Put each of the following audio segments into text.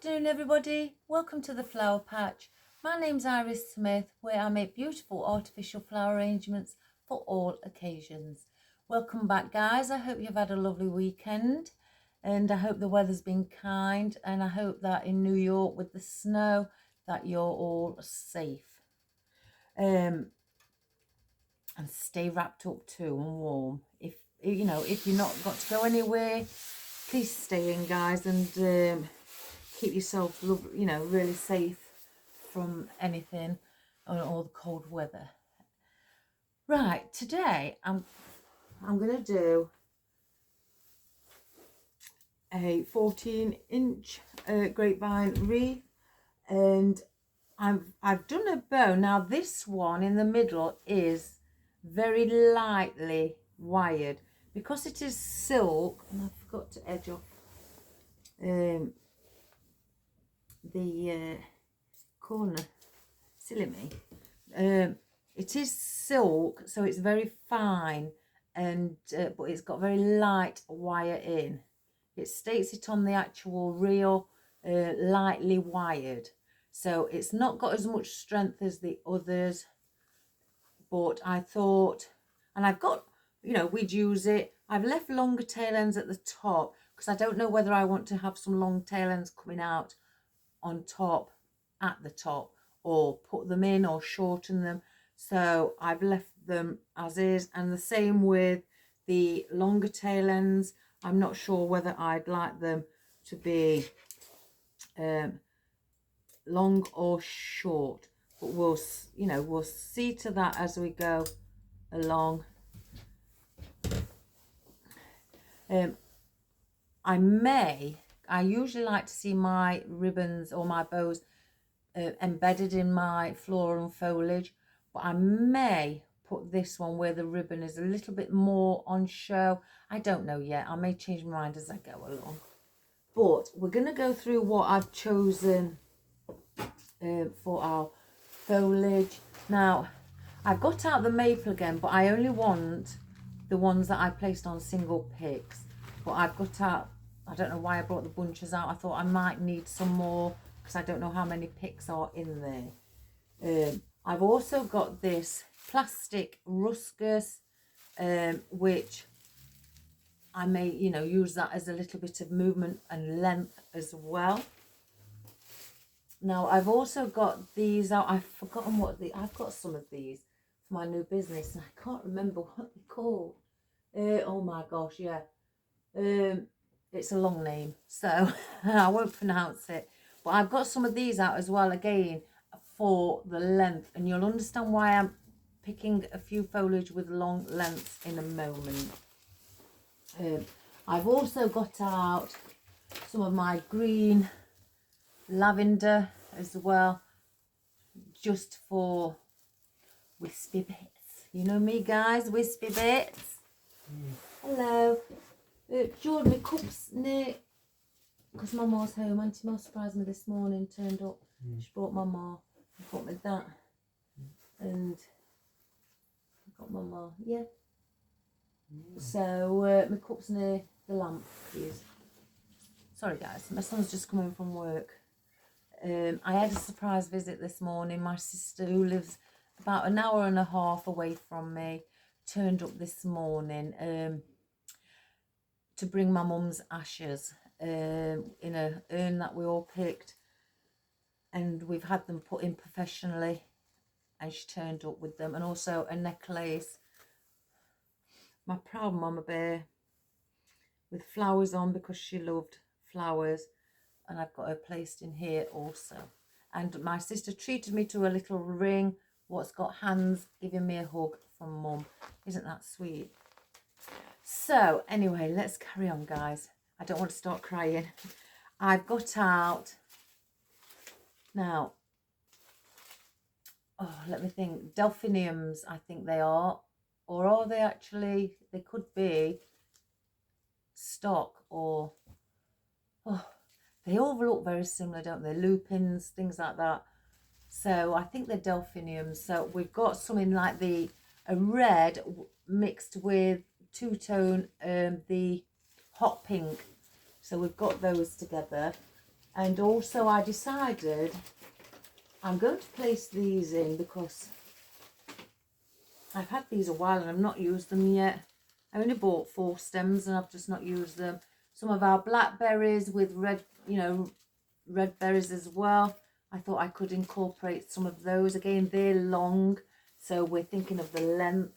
afternoon everybody, welcome to the Flower Patch. My name's Iris Smith, where I make beautiful artificial flower arrangements for all occasions. Welcome back guys, I hope you've had a lovely weekend and I hope the weather's been kind, and I hope that in New York with the snow that you're all safe. And stay wrapped up too and warm. If you're not got to go anywhere, please stay in guys, and keep yourself really safe from anything or all the cold weather. Right, today I'm gonna do a 14-inch grapevine wreath, and I've done a bow. Now this one in the middle is very lightly wired because it is silk, and I forgot to edge off the corner, silly me. It is silk, so it's very fine, and but it's got very light wire in. It states it on the actual reel, lightly wired, so it's not got as much strength as the others. But I thought, and I've got, we'd use it. I've left longer tail ends at the top because I don't know whether I want to have some long tail ends coming out on top, at the top, or put them in or shorten them. So I've left them as is, and the same with the longer tail ends. I'm not sure whether I'd like them to be long or short, but we'll see to that as we go along. I usually like to see my ribbons or my bows embedded in my floral and foliage, but I may put this one where the ribbon is a little bit more on show. I don't know yet. I may change my mind as I go along. But we're going to go through what I've chosen for our foliage. Now, I've got out the maple again, but I only want the ones that I placed on single picks. But I've got out, I don't know why I brought the bunches out. I thought I might need some more because I don't know how many picks are in there. I've also got this plastic ruscus, which I may, use that as a little bit of movement and length as well. Now, I've also got these out. I've forgotten I've got some of these for my new business, and I can't remember what they're called. Oh my gosh, yeah. It's a long name, so I won't pronounce it. But I've got some of these out as well, again, for the length, and you'll understand why I'm picking a few foliage with long lengths in a moment. I've also got out some of my green lavender as well, just for wispy bits. You know me guys, wispy bits. Hello. Jordan, my cup's near, because Mama's home. Auntie Ma surprised me this morning, turned up. She brought Mama and put me that, and I got Mama, yeah. So my cup's near the lamp, please. Sorry guys, my son's just come in from work. I had a surprise visit this morning. My sister, who lives about an hour and a half away from me, turned up this morning to bring my mum's ashes in a urn that we all picked, and we've had them put in professionally, and she turned up with them, and also a necklace, my proud mama bear, with flowers on because she loved flowers, and I've got her placed in here also. And my sister treated me to a little ring what's got hands giving me a hug from Mum. Isn't that sweet? So anyway, let's carry on guys. I don't want to start crying. I've got out now, let me think, delphiniums I think they are, or are they actually, they could be stock, or they all look very similar, don't they? Lupins, things like that. So I think they're delphiniums. So we've got something like a red mixed with two-tone, the hot pink. So we've got those together. And also I decided I'm going to place these in because I've had these a while and I've not used them yet. I only bought 4 stems and I've just not used them. Some of our blackberries with red, you know, red berries as well. I thought I could incorporate some of those. Again, they're long, so we're thinking of the length.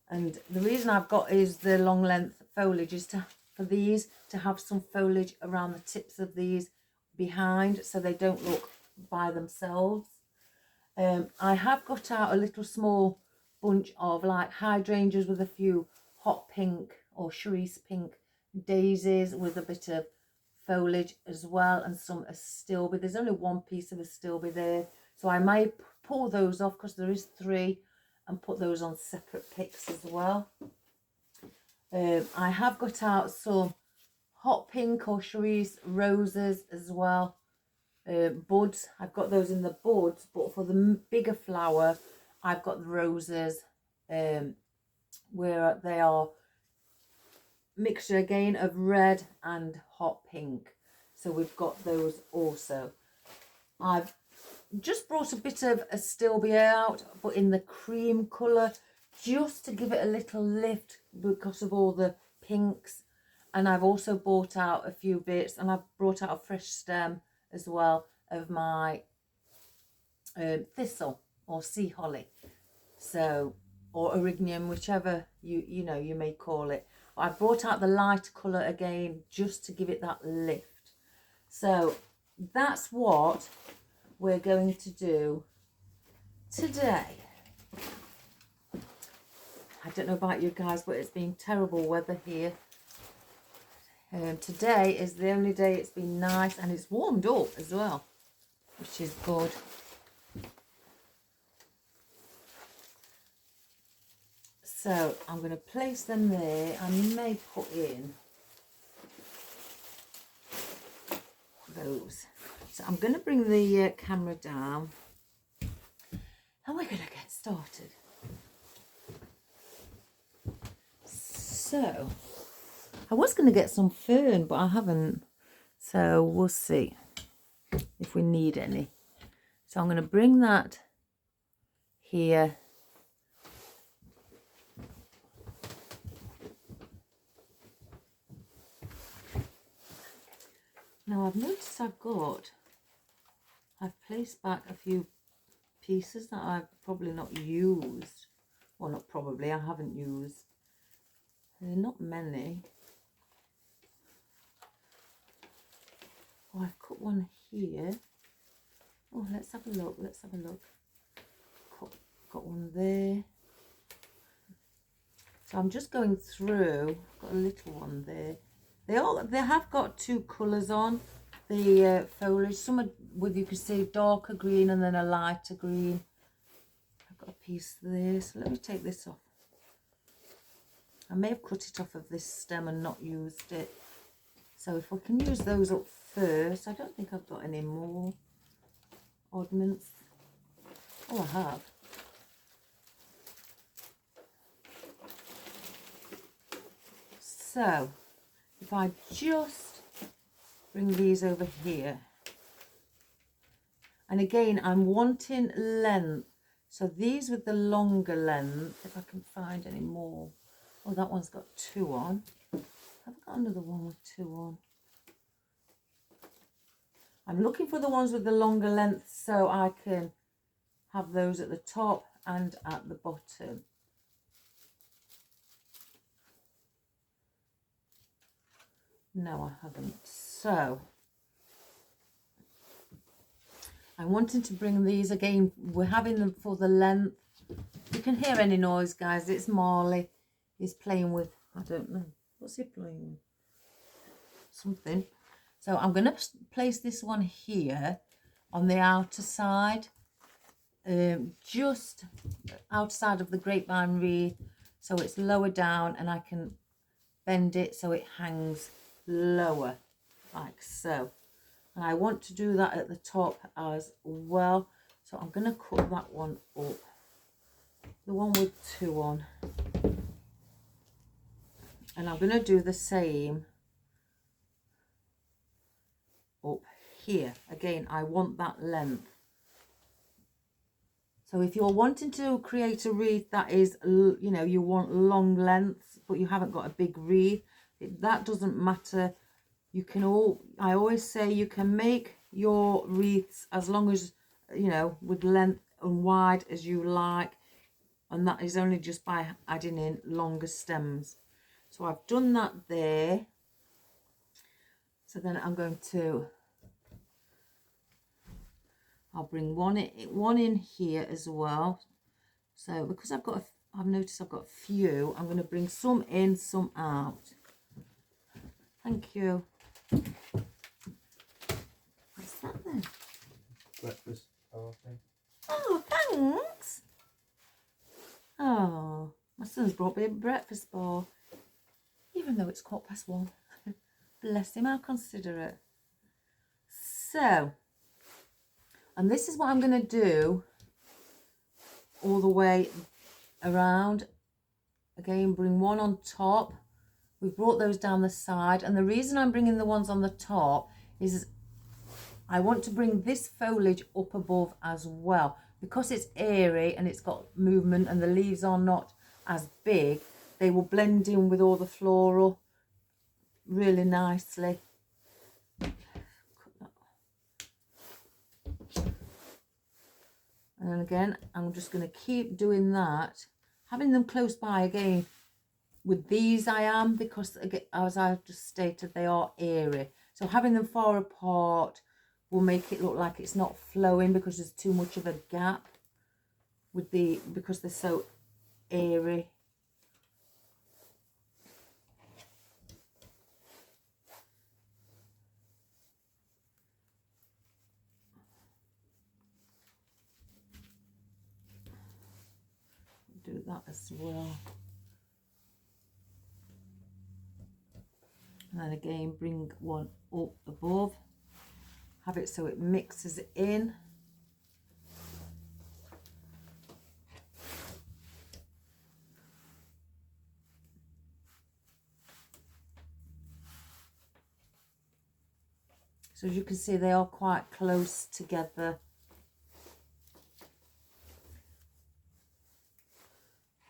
And the reason I've got is the long length foliage is for these to have some foliage around the tips of these behind, so they don't look by themselves. I have got out a little small bunch of like hydrangeas with a few hot pink or cerise pink daisies with a bit of foliage as well, and some astilbe. There's only one piece of astilbe there, so I may pull those off because there is 3, and put those on separate picks as well. I have got out some hot pink or cerise roses as well. Buds, I've got those in the buds, but for the bigger flower I've got the roses where they are mixture again of red and hot pink, so we've got those also. I've just brought a bit of astilbe out, but in the cream colour, just to give it a little lift because of all the pinks. And I've also bought out a few bits, and I've brought out a fresh stem as well of my thistle or sea holly, so, or erygnium, whichever you know you may call it. But I brought out the light colour again just to give it that lift. So that's what we're going to do today. I don't know about you guys, but it's been terrible weather here. Today is the only day it's been nice, and it's warmed up as well, which is good. So I'm going to place them there. I may put in those. So I'm going to bring the camera down, and we're going to get started. So I was going to get some fern, but I haven't, so we'll see if we need any. So I'm going to bring that here. Now I've noticed I've placed back a few pieces that I've probably not used. Well, not probably, I haven't used. There are not many. Oh, I've cut one here. Oh, let's have a look, let's have a look. Got one there. So I'm just going through, got a little one there. They have got 2 colours on the foliage. Some are with, you can see, darker green and then a lighter green. I've got a piece there, so let me take this off. I may have cut it off of this stem and not used it. So if we can use those up first. I don't think I've got any more oddments. Oh, I have. So if I just bring these over here, and again I'm wanting length, so these with the longer length, if I can find any more. Oh, that one's got 2 on. I've got another one with 2 on. I'm looking for the ones with the longer length so I can have those at the top and at the bottom. No, I haven't. So I'm wanting to bring these again. We're having them for the length. You can hear any noise, guys. It's Marley. He's playing with, I don't know. What's he playing with? Something. So I'm going to place this one here on the outer side. Just outside of the grapevine wreath. So it's lower down and I can bend it so it hangs lower, like so. And I want to do that at the top as well, so I'm going to cut that one up, the one with 2 on, and I'm going to do the same up here. Again, I want that length. So if you're wanting to create a wreath that is, you know, you want long lengths, but you haven't got a big wreath, that doesn't matter. You can I always say you can make your wreaths as long as, you know, with length and wide as you like. And that is only just by adding in longer stems. So I've done that there. So then I'm going to, I'll bring one in here as well. So because I've noticed I've got a few, I'm going to bring some in, some out. Thank you. What's that then? Breakfast party. Oh, thanks. Oh, my son's brought me a breakfast bar, even though it's 1:15. Bless him, how considerate. So, and this is what I'm going to do all the way around. Again, bring one on top. We've brought those down the side, and the reason I'm bringing the ones on the top is I want to bring this foliage up above as well. Because it's airy and it's got movement and the leaves are not as big, they will blend in with all the floral really nicely. And then again, I'm just going to keep doing that, having them close by. Again, with these I am, because again, as I've just stated, they are airy. So having them far apart will make it look like it's not flowing because there's too much of a gap with because they're so airy. Do that as well. And then again, bring one up above. Have it so it mixes in. So as you can see, they are quite close together.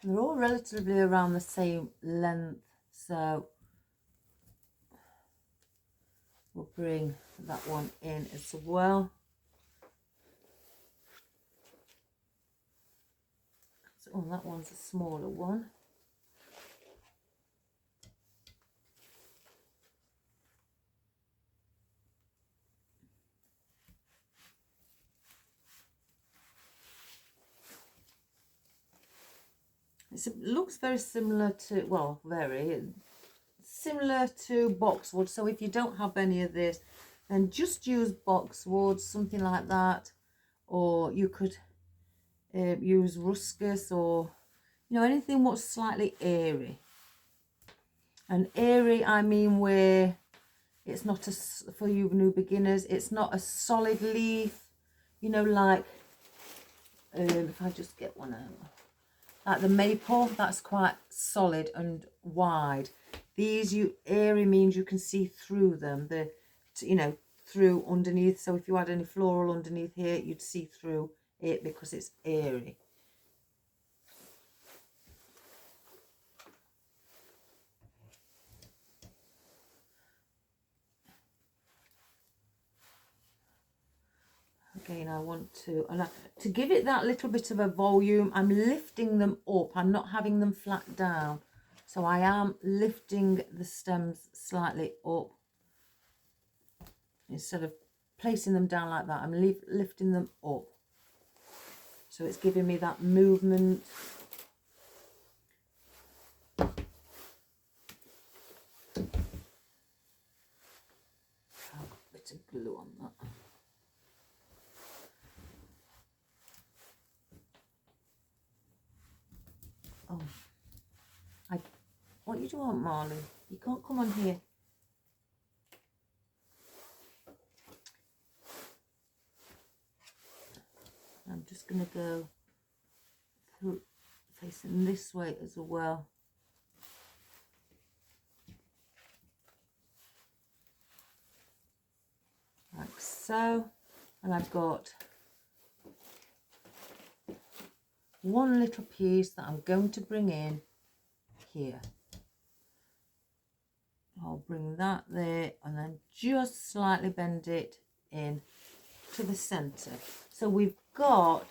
And they're all relatively around the same length. So we'll bring that one in as well. So, oh, that one's a smaller one. It looks very similar to, well, very similar to boxwood. So if you don't have any of this, then just use boxwood, something like that. Or you could use ruscus, or, you know, anything what's slightly airy. And airy, I mean where it's not a, for you new beginners, it's not a solid leaf, you know, like, if I just get one out. Like the maple, that's quite solid and wide. These, airy means you can see through them, you know, through underneath. So if you had any floral underneath here, you'd see through it because it's airy. Again, I want to, and to give it that little bit of a volume, I'm lifting them up. I'm not having them flat down. So I am lifting the stems slightly up. Instead of placing them down like that, I'm lifting them up. So it's giving me that movement. I've got a bit of glue on that. Oh, what you do want, Marley? You can't come on here. I'm just going to go through, facing this way as well. Like so. And I've got one little piece that I'm going to bring in here. I'll bring that there and then just slightly bend it in to the center. So we've got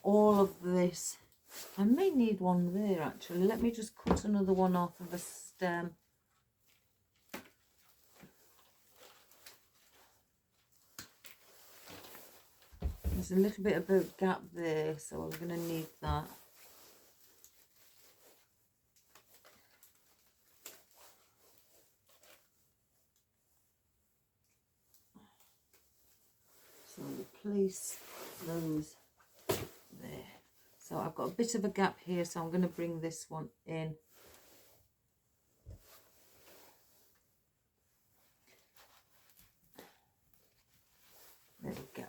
all of this. I may need one there actually. Let me just cut another one off of the stem. There's a little bit of a gap there, so I'm going to need that. So I'll place those there. So I've got a bit of a gap here, so I'm going to bring this one in. There we go.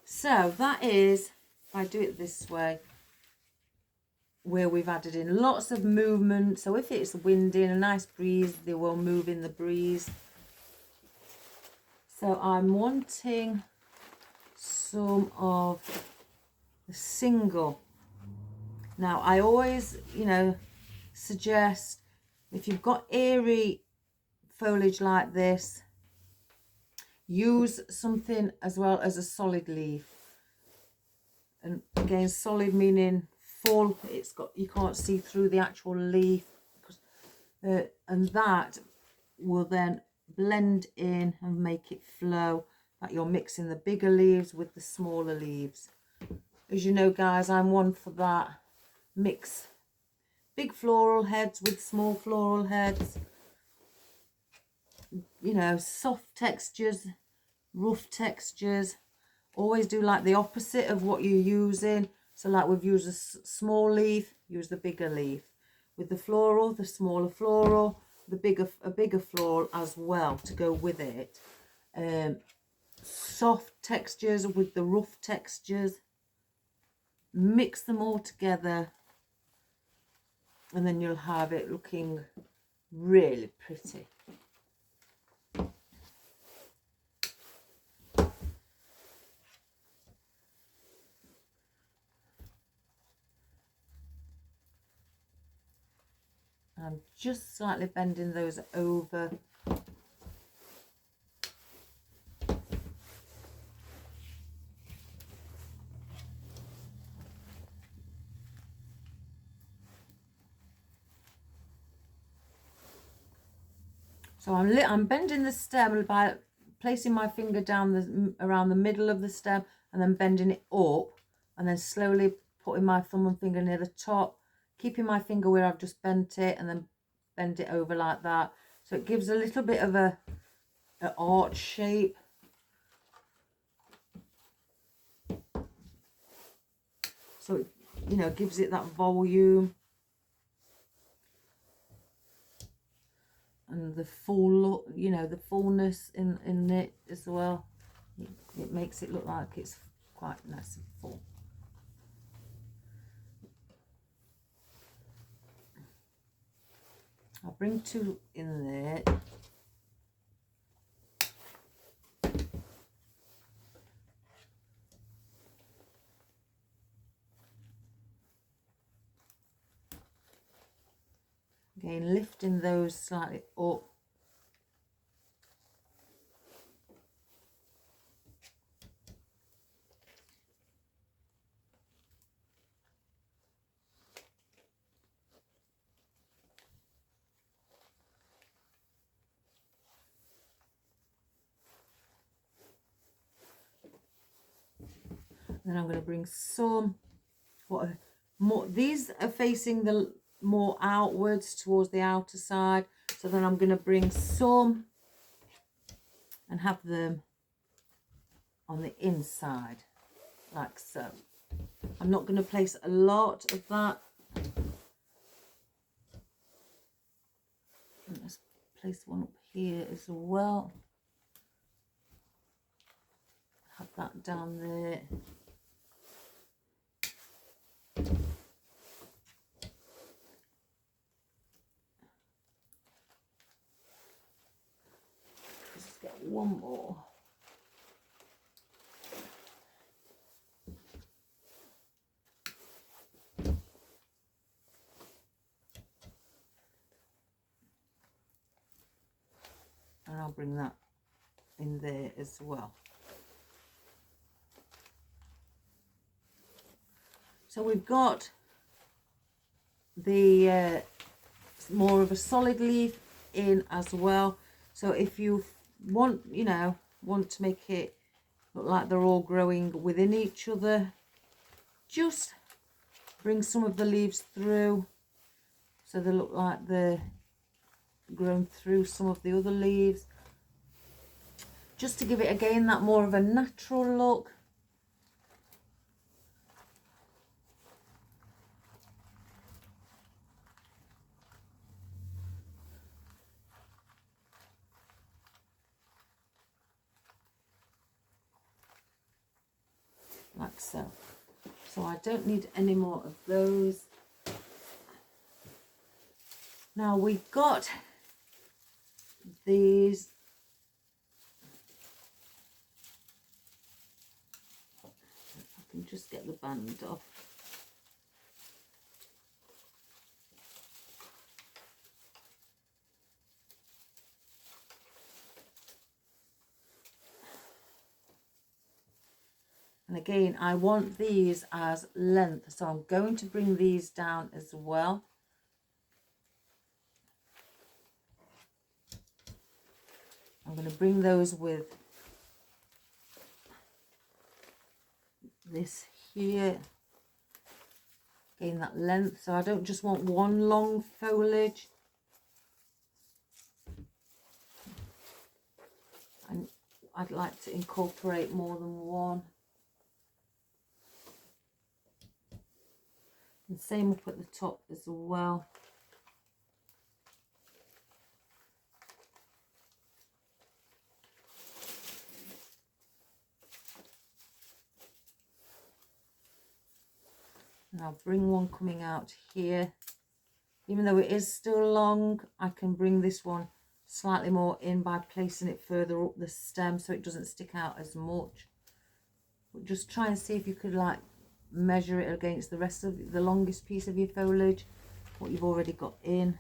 So that is, if I do it this way, where we've added in lots of movement. So if it's windy and a nice breeze, they will move in the breeze. So I'm wanting some of the single. Now I always, suggest if you've got airy foliage like this, use something as well as a solid leaf. And again, solid meaning full. It's got, you can't see through the actual leaf, and that will then blend in and make it flow, like you're mixing the bigger leaves with the smaller leaves. As you know, guys, I'm one for that. Mix big floral heads with small floral heads. Soft textures, rough textures. Always do like the opposite of what you're using. So like we've used a small leaf, use the bigger leaf. With the floral, the smaller floral, a bigger floral as well to go with it. Soft textures with the rough textures. Mix them all together, and then you'll have it looking really pretty. I'm just slightly bending those over. So I'm bending the stem by placing my finger down around the middle of the stem and then bending it up, and then slowly putting my thumb and finger near the top, keeping my finger where I've just bent it, and then bend it over like that. So it gives a little bit of an arch shape. So it, gives it that volume. And the full look, the fullness in it as well. It makes it look like it's quite nice and full. I'll bring two in there. Again, lifting those slightly up. Then I'm going to bring some, these are facing the more outwards towards the outer side. So then I'm going to bring some and have them on the inside, like so. I'm not going to place a lot of that. Let's place one up here as well. Have that down there. I'll bring that in there as well. So we've got the more of a solid leaf in as well. So if you want, you know, want to make it look like they're all growing within each other, just bring some of the leaves through so they look like they're grown through some of the other leaves, just to give it again that more of a natural look. Like so. So I don't need any more of those. Now we've got these I can just get the band off. And again, I want these as length, so I'm going to bring these down as well. I'm going to bring those with this here. Again, that length, so I don't just want one long foliage. And I'd like to incorporate more than one. And same up at the top as well. And I'll bring one coming out here. Even though it is still long, I can bring this one slightly more in by placing it further up the stem so it doesn't stick out as much. But just try and see if you could like measure it against the rest of the longest piece of your foliage, what you've already got in.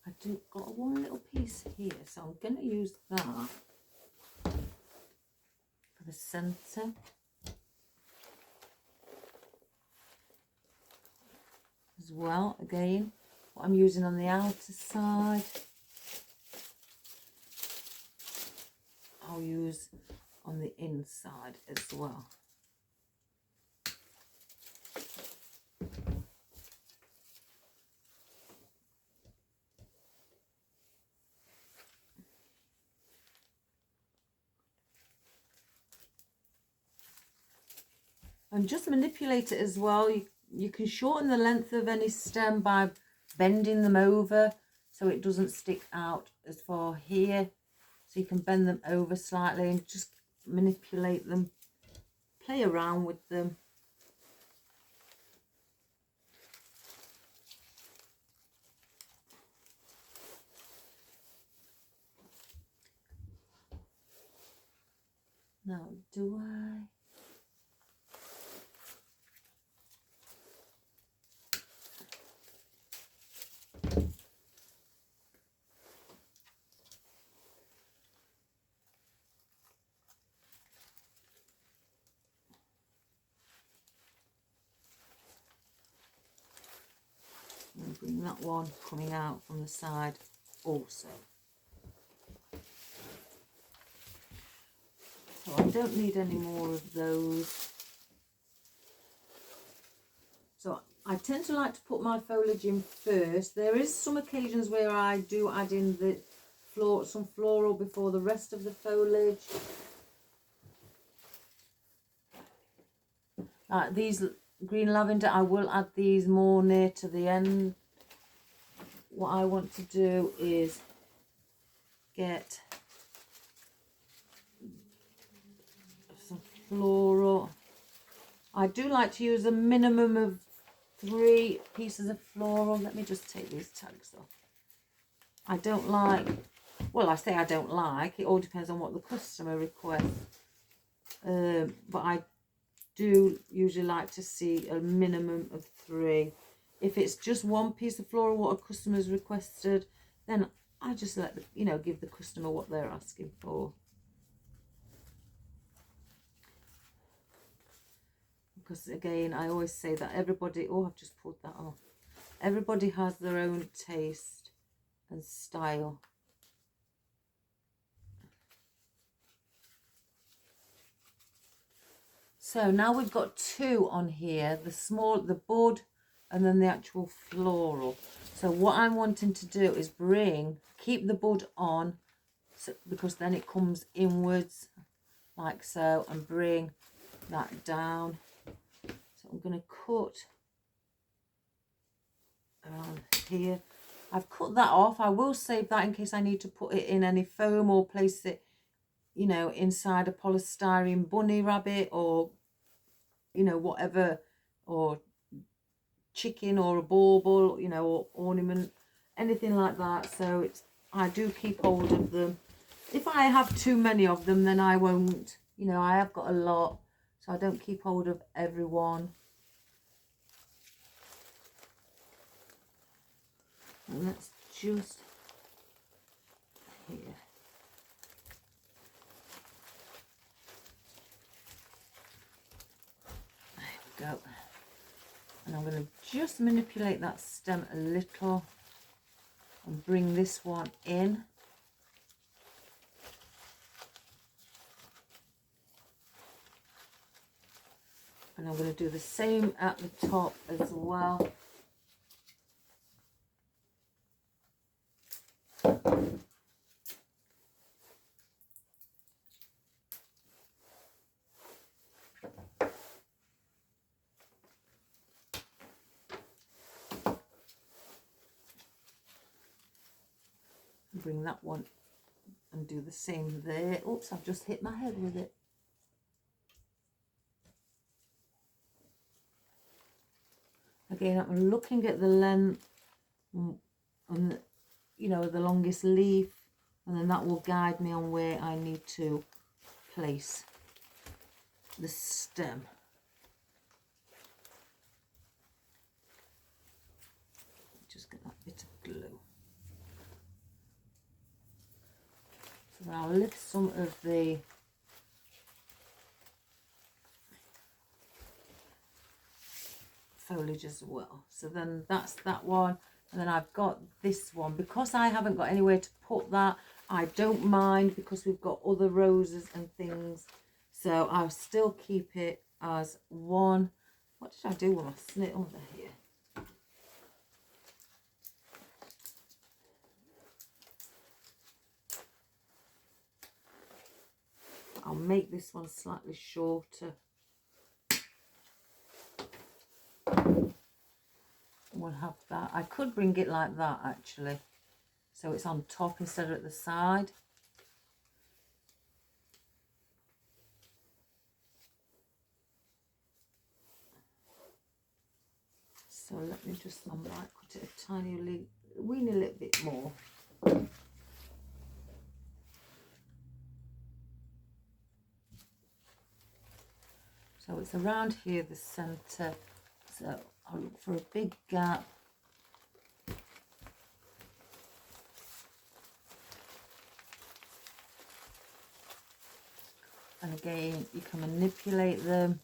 I do got one little piece here, so I'm going to use that for the centre. As well, again, what I'm using on the outer side, I'll use on the inside as well. And just manipulate it as well. You can shorten the length of any stem by bending them over so it doesn't stick out as far here. So you can bend them over slightly and just manipulate them, play around with them. Now, do I? And bring that one coming out from the side also. So I don't need any more of those. So I tend to like to put my foliage in first. There is some occasions where I do add in the some floral before the rest of the foliage. Like these green lavender, I will add these more near to the end. What I want to do is get some floral. I do like to use a minimum of 3 pieces of floral. Let me just take these tags off. I don't like, well, I say I don't like, it all depends on what the customer requests. But I do usually like to see a minimum of 3. If it's just 1 piece of floral what a customer's requested, then I just let the, give the customer what they're asking for. Because again, I always say that everybody, oh, I've just pulled that off. Everybody has their own taste and style. So now we've got 2 on here, the bud and then the actual floral. So what I'm wanting to do is keep the bud on, because then it comes inwards like so, and bring that down. So I'm going to cut around here. I've cut that off. I will save that in case I need to put it in any foam or place it, inside a polystyrene bunny rabbit or, whatever, or chicken or a bauble, or ornament, anything like that. So I do keep hold of them. If I have too many of them, then I won't, I have got a lot, so I don't keep hold of everyone. And that's just here. There we go. And I'm going to just manipulate that stem a little and bring this one in. And I'm going to do the same at the top as well. Bring that one and do the same there. Oops, I've just hit my head with it. Again, I'm looking at the length and the longest leaf, and then that will guide me on where I need to place the stem. Just get that bit of glue. So now I'll lift some of the foliage as well. So then that's that one, and then I've got this one. Because I haven't got anywhere to put that, I don't mind, because we've got other roses and things, so I'll still keep it as one. What did I do with my snip under here? I'll make this one slightly shorter. We'll have that. I could bring it like that actually, so it's on top instead of at the side. So let me just, I might cut it a weeny little bit more. So it's around here, the centre. So I'll look for a big gap. And again, you can manipulate them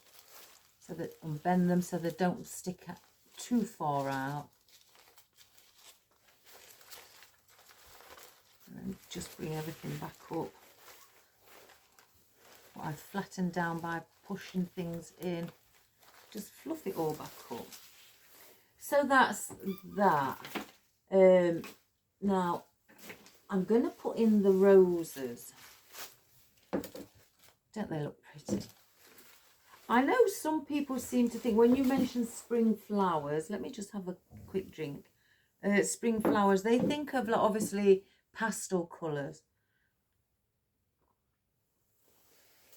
so that, and bend them so they don't stick too far out. And just bring everything back up. What I've flattened down by pushing things in, just fluff it all back up. So that's that. Now I'm going to put in the roses. Don't they look pretty? I know some people seem to think, when you mention spring flowers, let me just have a quick drink. Spring flowers, they think of, like, obviously pastel colours.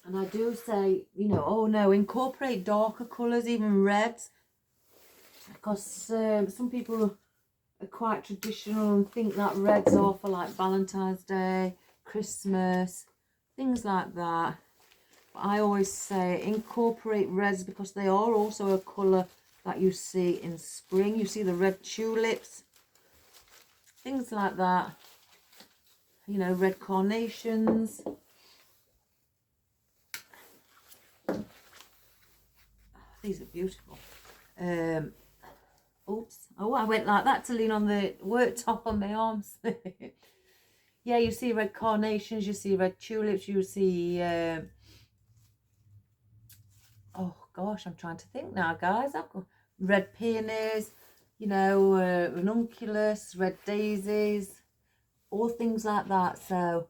And I do say, you know, oh no, incorporate darker colours, even reds. Because some people are quite traditional and think that reds are for like Valentine's Day, Christmas, things like that. But I always say incorporate reds because they are also a colour that you see in spring. You see the red tulips, things like that. You know, red carnations. These are beautiful. Oops. Oh, I went like that to lean on the worktop on my arms. Yeah, you see red carnations, you see red tulips, you see... oh, gosh, I'm trying to think now, guys. I've got red peonies, you know, ranunculus, red daisies, all things like that. So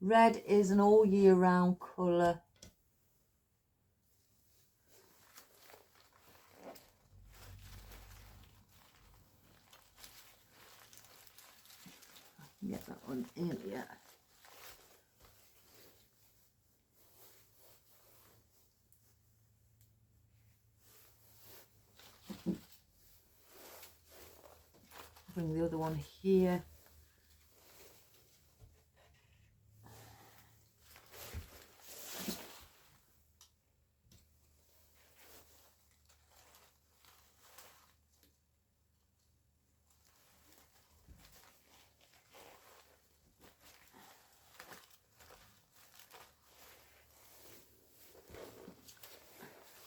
red is an all year round colour. Get that one in, yeah. Bring the other one here.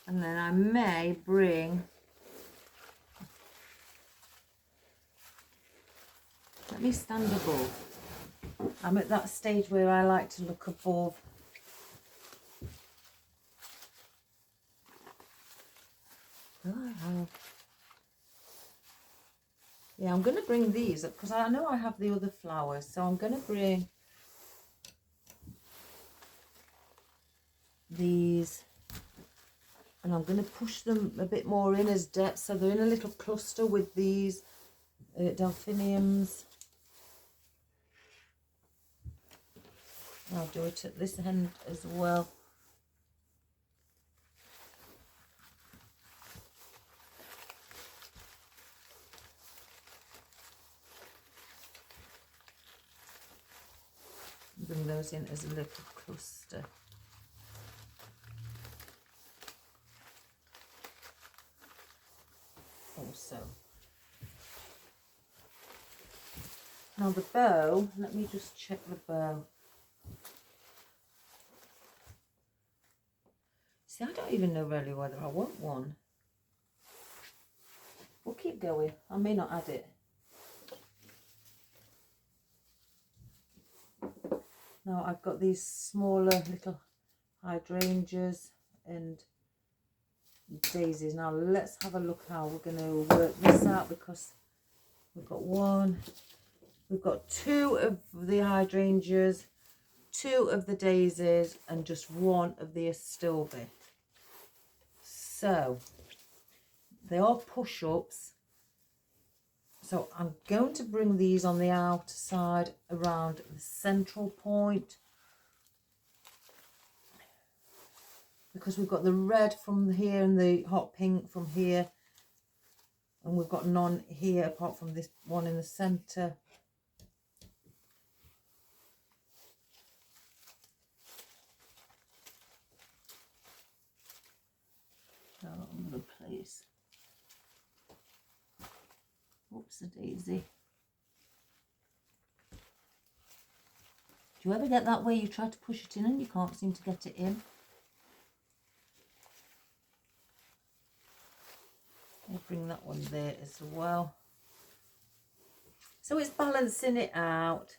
And then I may bring, let me stand above. I'm at that stage where I like to look above. Do I have? Yeah, I'm going to bring these up because I know I have the other flowers. So I'm going to bring these. And I'm going to push them a bit more in as depth. So they're in a little cluster with these delphiniums. I'll do it at this end as well. Bring those in as a little cluster. Also. Now the bow, let me just check the bow. See, I don't even know really whether I want one. We'll keep going. I may not add it. Now I've got these smaller little hydrangeas and daisies. Now let's have a look how we're going to work this out, because we've got one, we've got two of the hydrangeas, two of the daisies, and just one of the astilbe. So they are push-ups. So I'm going to bring these on the outer side around the central point, because we've got the red from here and the hot pink from here, and we've got none here apart from this one in the centre. So I'm going to place, oops, a daisy. Do you ever get that way you try to push it in and you can't seem to get it in? I'll bring that one there as well. So it's balancing it out.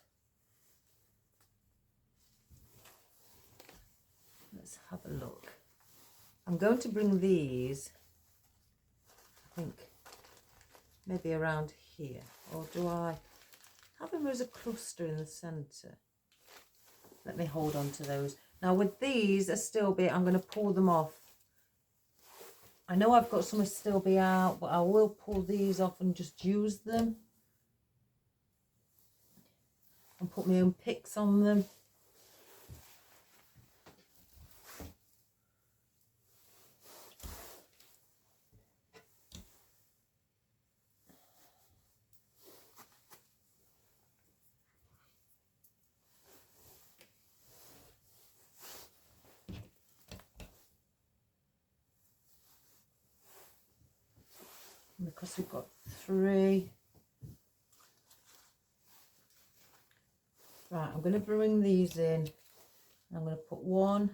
Let's have a look. I'm going to bring these, I think, maybe around here. Or do I have them as a cluster in the centre? Let me hold on to those. Now with these astilbe, I'm going to pull them off. I know I've got some astilbe out, but I will pull these off and just use them. And put my own picks on them. because we've got 3. Right, I'm going to bring these in. I'm going to put 1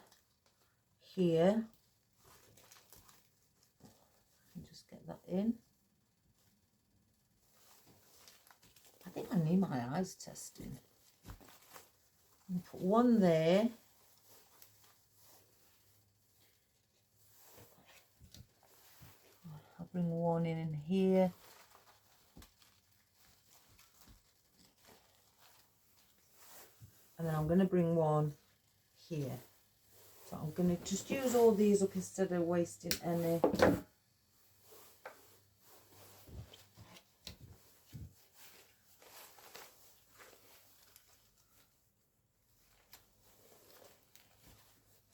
here. And just get that in. I think I need my eyes testing. I'm going to put 1 there. I'll bring 1 in here. And then I'm going to bring 1 here. So I'm going to just use all these up instead of wasting any.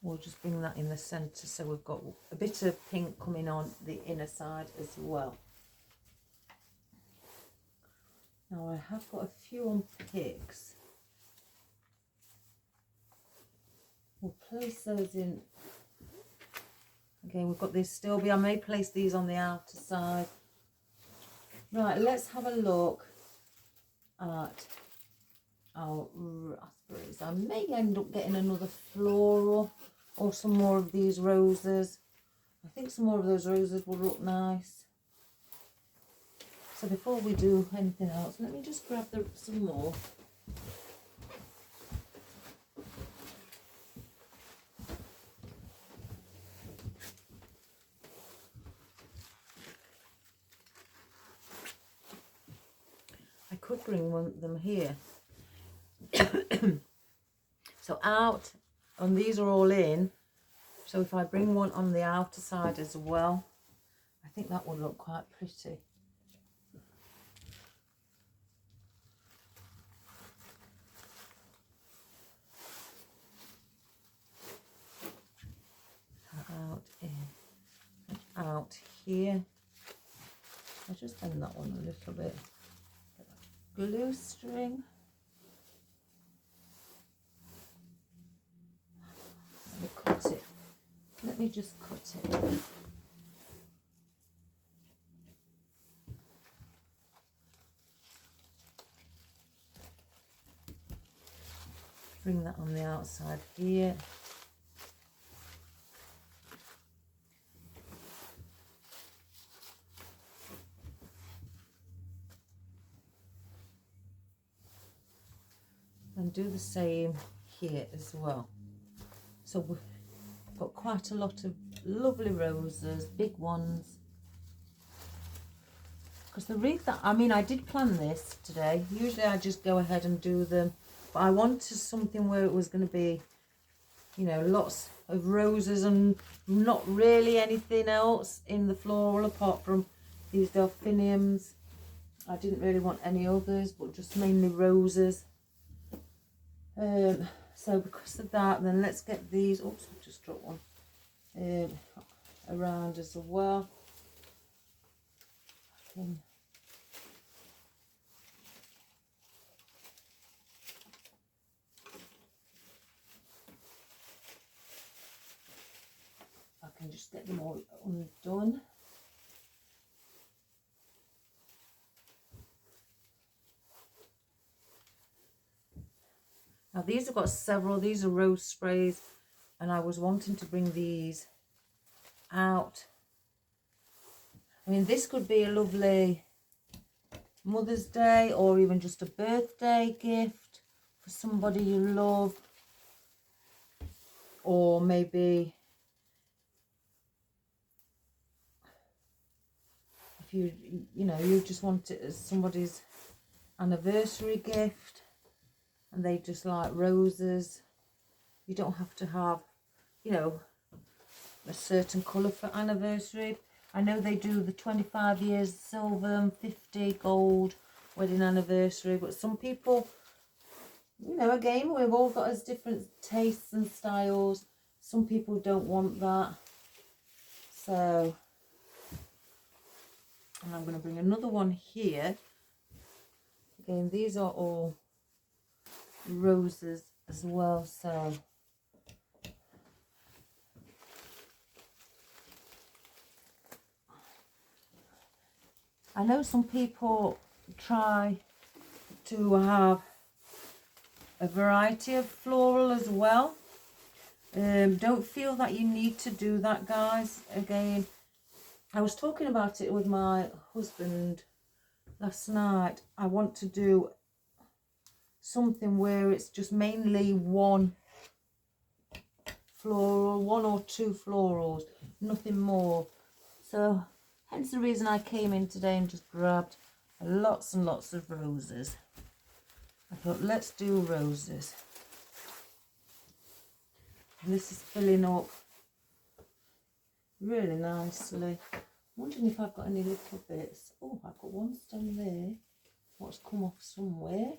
We'll just bring that in the centre so we've got a bit of pink coming on the inner side as well. Now I have got a few on picks. We'll place those in. Again, we've got this stilby. I may place these on the outer side. Right, let's have a look at our raspberries. I may end up getting another floral or some more of these roses. I think some more of those roses will look nice. So before we do anything else, let me just grab some more. I could bring them here. So out, and these are all in. So if I bring 1 on the outer side as well, I think that would look quite pretty. Out in and out here. I'll just bend that one a little bit. Glue string. Let me cut it. Let me just cut it. Bring that on the outside here. And do the same here as well. So we've got quite a lot of lovely roses, big ones. Because the wreath that, I mean, I did plan this today. Usually I just go ahead and do them. But I wanted something where it was going to be, you know, lots of roses and not really anything else in the floral apart from these delphiniums. I didn't really want any others, but just mainly roses. So because of that, then let's get these, oops, I just dropped one, around as well. I can just get them all undone. Now these have got several, these are rose sprays, and I was wanting to bring these out. I mean, this could be a lovely Mother's Day or even just a birthday gift for somebody you love. Or maybe if you know, you just want it as somebody's anniversary gift and they just like roses. You don't have to have, you know, a certain colour for anniversary. I know they do the 25 years silver and 50 gold wedding anniversary, but some people, you know, again, we've all got as different tastes and styles. Some people don't want that. So, and I'm going to bring another one here. Again, these are all roses as well, so I know some people try to have a variety of floral as well. Don't feel that you need to do that, guys. Again, I was talking about it with my husband last night. I want to do something where it's just mainly one floral, one or two florals, nothing more. So hence the reason I came in today and just grabbed lots and lots of roses. I thought, let's do roses. And this is filling up really nicely. I'm wondering if I've got any little bits. Oh, I've got one stem there. What's come off somewhere.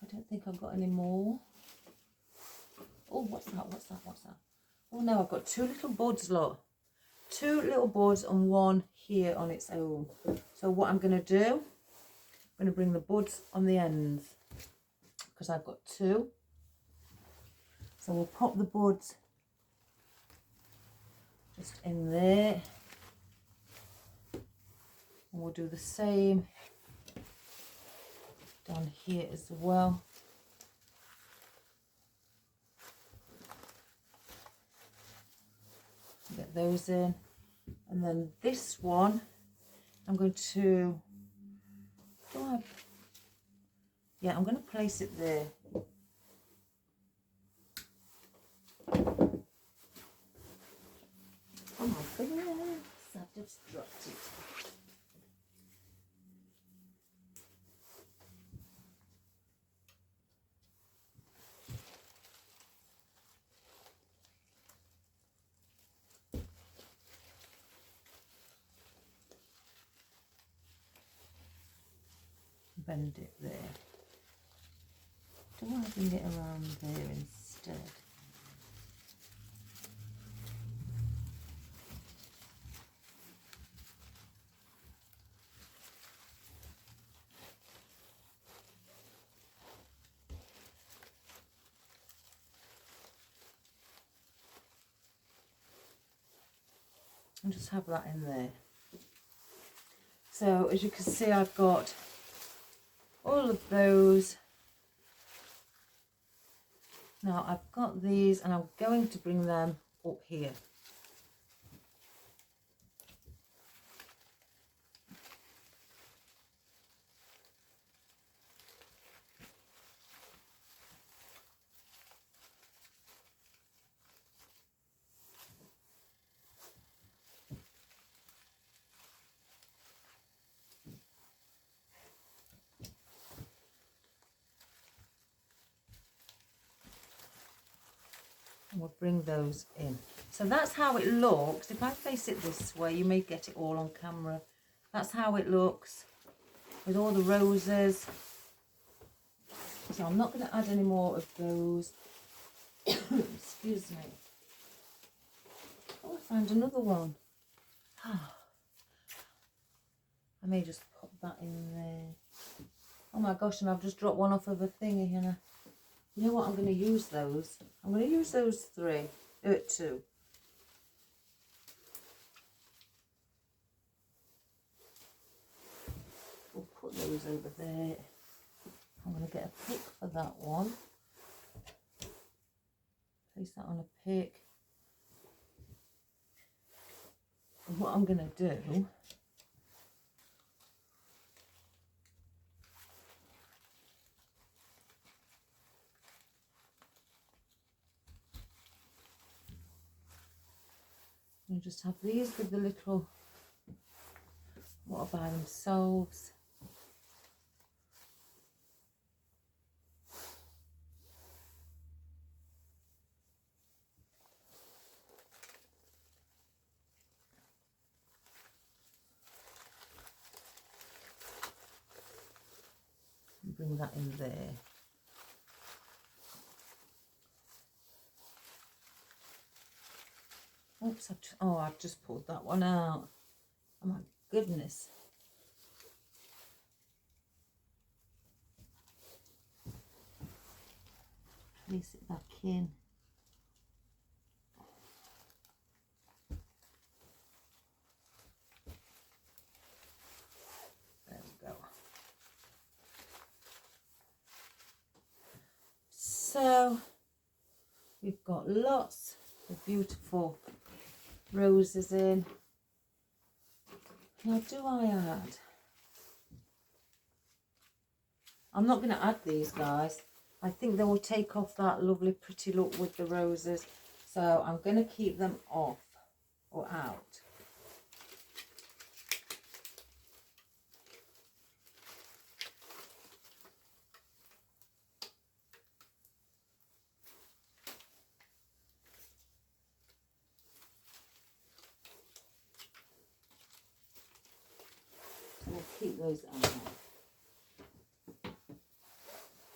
I don't think I've got any more. Oh, what's that? What's that? What's that? Oh no, I've got two little buds, look. Two little buds and one here on its own. So what I'm going to do, I'm going to bring the buds on the ends because I've got two. So we'll pop the buds just in there. And we'll do the same down here as well. Get those in. And then this one, I'm going to, I'm going to place it there. Oh my goodness, I've just dropped it. Bend it there. Do I bring it around there instead? And just have that in there. So as you can see, I've got all of those. Now I've got these and I'm going to bring them up here. And we'll bring those in. So that's how it looks. If I face it this way, you may get it all on camera. That's how it looks with all the roses. So I'm not going to add any more of those. Excuse me. Oh, I found another one. I may just pop that in there. Oh my gosh, and I've just dropped one off of a thingy here. You know what, I'm going to use those. I'm going to use those two. We'll put those over there. I'm going to get a pick for that one. Place that on a pick. And what I'm going to do, you just have these with the little, what are by themselves. And bring that in there. Oops, I've just pulled that one out. Oh my goodness. Place it back in. So we've got lots of beautiful roses in. Now, do I add? I'm not going to add these, guys. I think they will take off that lovely pretty look with the roses. So I'm going to keep them off or out. So we'll keep those out.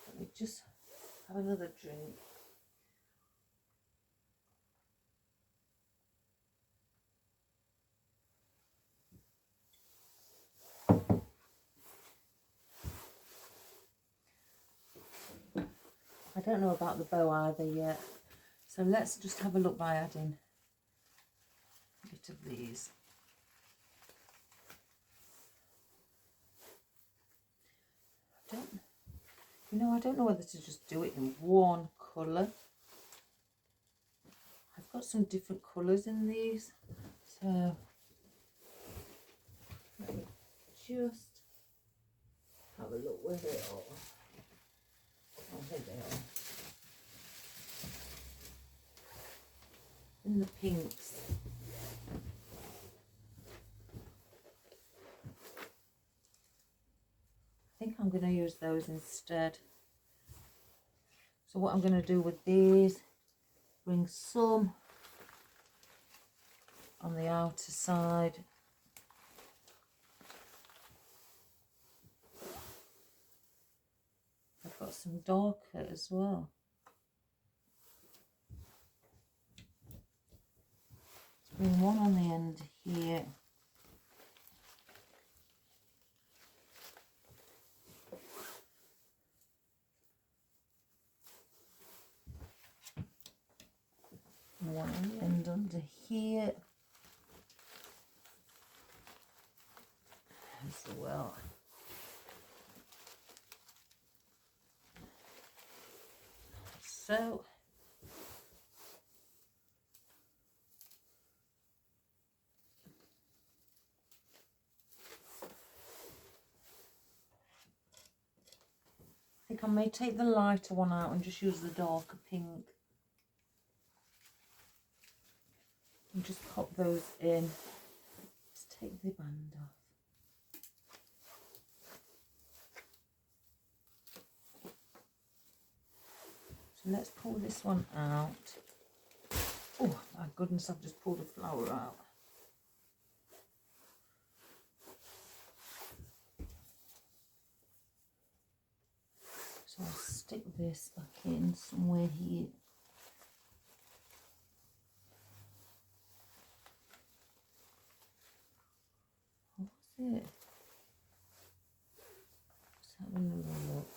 Let me just have another drink. I don't know about the bow either yet. So let's just have a look by adding a bit of these. I don't know whether to just do it in one colour. I've got some different colours in these. So let me just have a look where they are. Oh, here they are. In the pinks. I think I'm going to use those instead. So what I'm going to do with these, bring some on the outer side. I've got some darker as well. Let's bring one on the end here. And one on the end under here as well. So I think I may take the lighter one out and just use the darker pink. And just pop those in. Let's take the band off. So let's pull this one out. Oh my goodness, I've just pulled a flower out. So I'll stick this back in somewhere here. What's it? Let's have another look.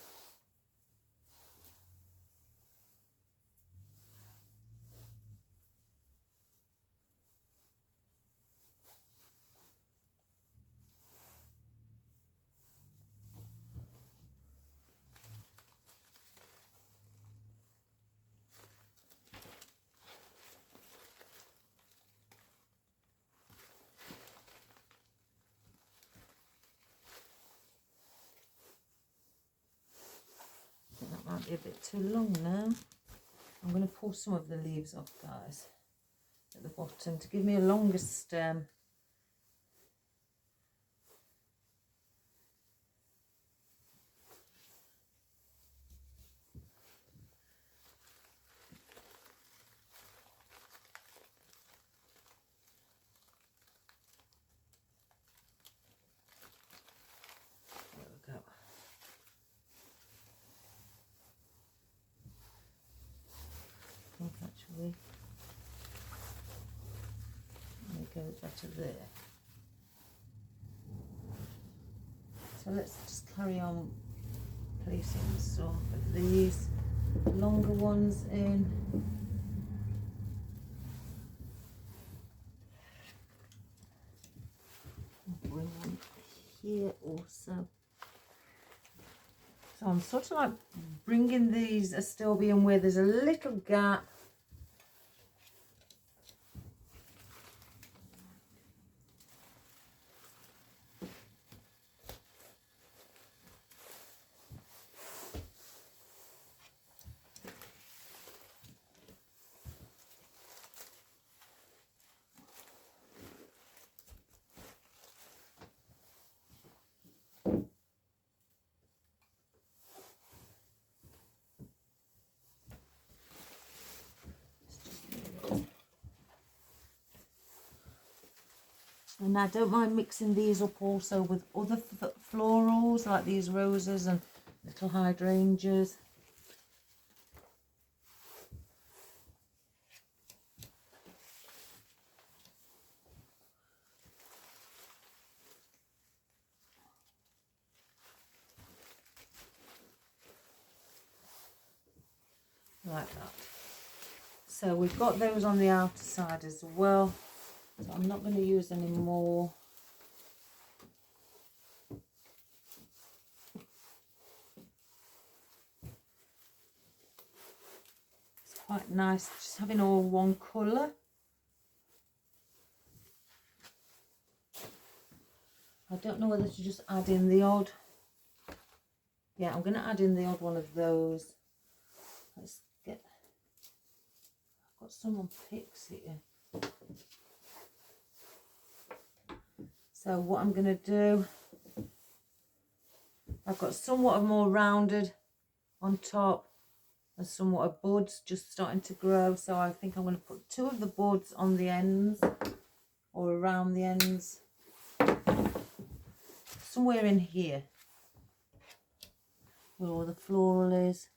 That might be a bit too long now. I'm going to pull some of the leaves off, guys, at the bottom to give me a longer stem. There we go. I think actually it goes better there. So let's just carry on placing some of these longer ones in. Bring one here also. So I'm sort of like bringing these astilbium where there's a little gap. And I don't mind mixing these up also with other florals like these roses and little hydrangeas. Like that. So we've got those on the outer side as well. So I'm not going to use any more. It's quite nice just having all one colour. I don't know whether to just add in the odd. Yeah, I'm going to add in the odd one of those. Let's get. I've got some on picks here. So what I'm going to do, I've got somewhat of more rounded on top and somewhat of buds just starting to grow. So I think I'm going to put two of the buds on the ends or around the ends. Somewhere in here where all the floral is.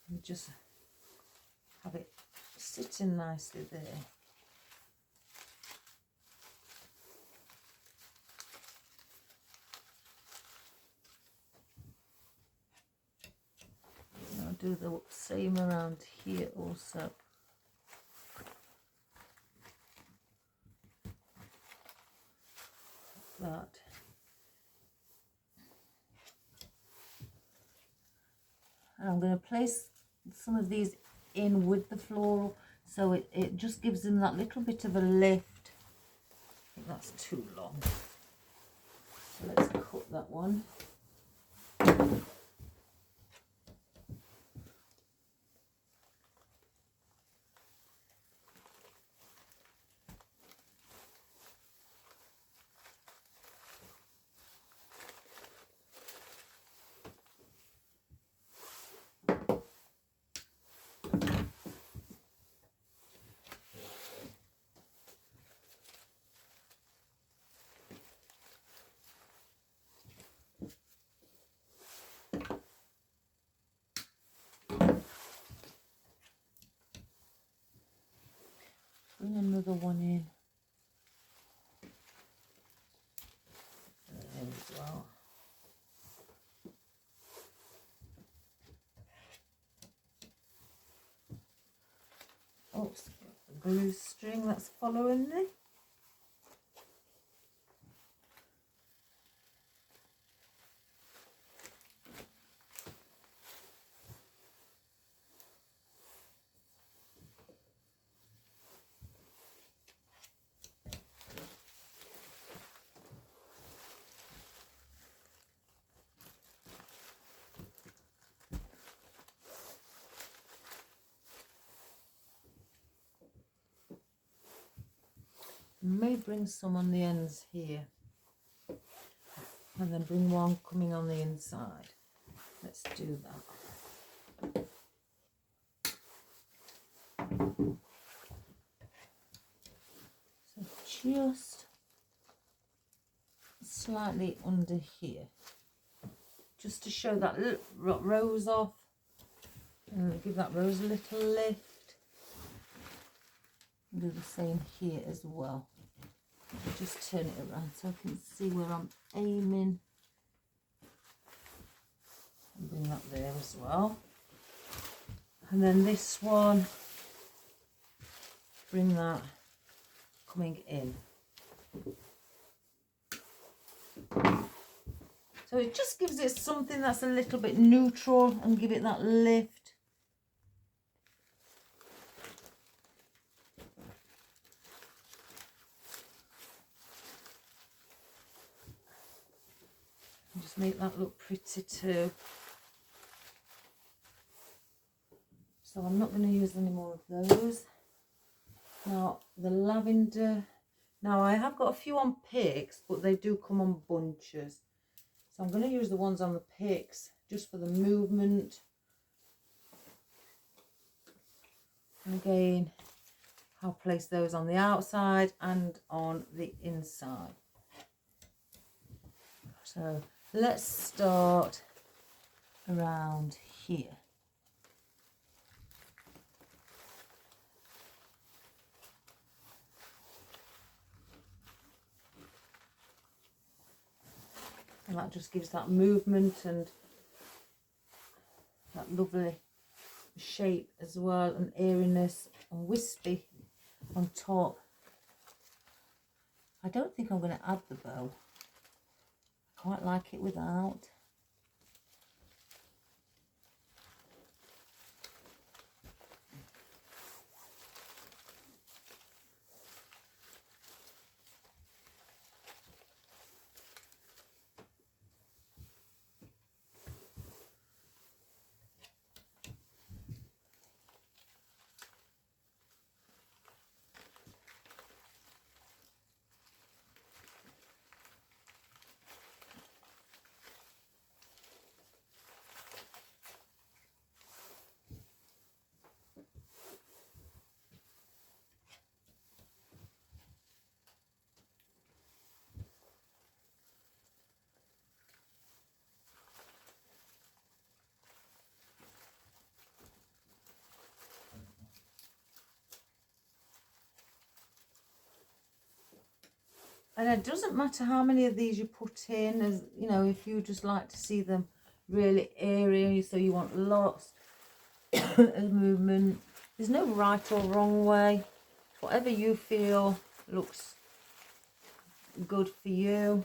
And just have it sitting nicely there. And I'll do the same around here also. That. And I'm going to place some of these in with the floral so it just gives them that little bit of a lift. I think that's too long. So let's cut that one. Bring another one in there as well. Oh, the blue string that's following me. May bring some on the ends here and then bring one coming on the inside. Let's do that. So just slightly under here, just to show that rose off and give that rose a little lift. Do the same here as well. Just turn it around so I can see where I'm aiming. And bring that there as well. And then this one, bring that coming in. So it just gives it something that's a little bit neutral and give it that lift. And just make that look pretty too. So I'm not going to use any more of those. Now the lavender, now I have got a few on picks, but they do come on bunches. So I'm going to use the ones on the picks just for the movement. And again, I'll place those on the outside and on the inside. So let's start around here. And that just gives that movement and that lovely shape as well, and airiness and wispy on top. I don't think I'm going to add the bow. I quite like it without. And it doesn't matter how many of these you put in, as you know, if you just like to see them really airy, so you want lots of movement. There's no right or wrong way. Whatever you feel looks good for you.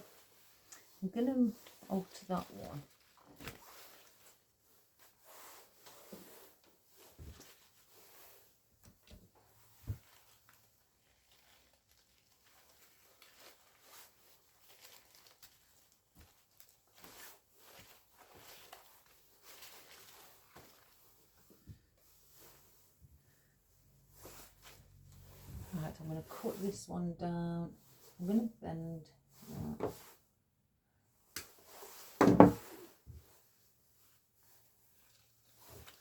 I'm going to alter that one. Right, I'm going to cut this one down. I'm going to bend that.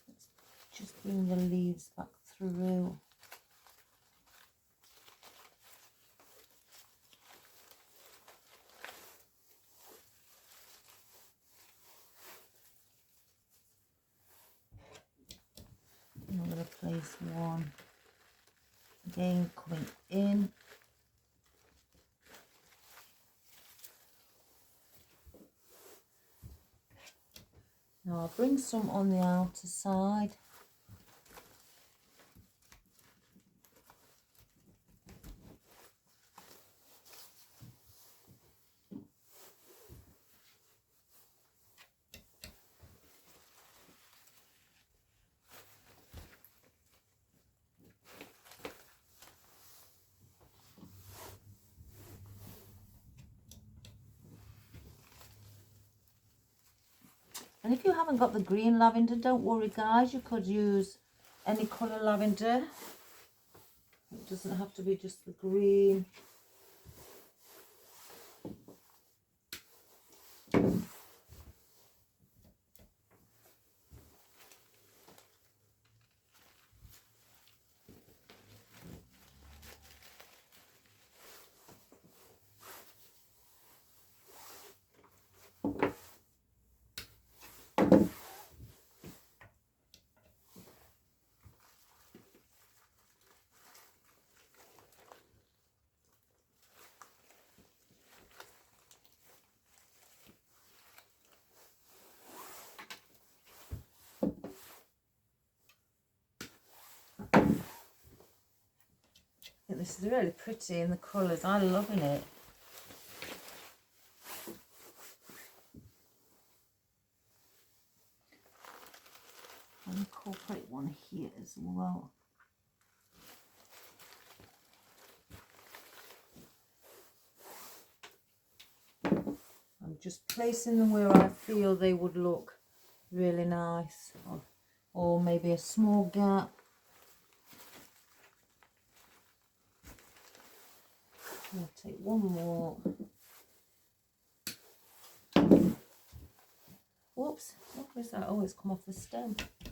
Let's just bring the leaves back through. And I'm going to place one again coming in. Now I'll bring some on the outer side. And if you haven't got the green lavender, don't worry guys, you could use any colour lavender. It doesn't have to be just the green. I think this is really pretty in the colours. I'm loving it. I'll incorporate one here as well. I'm just placing them where I feel they would look really nice, or maybe a small gap. I'll take one more. Whoops, what was that? Oh, it's come off the stem. Let's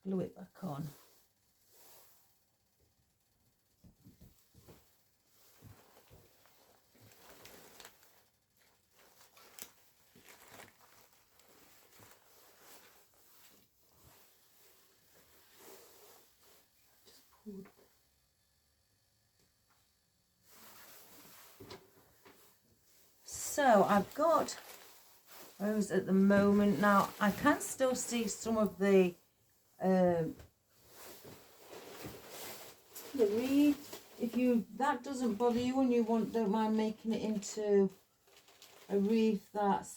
glue it back on. Just pulled. So I've got those at the moment. Now I can still see some of the wreath. If that doesn't bother you and you don't mind making it into a wreath that's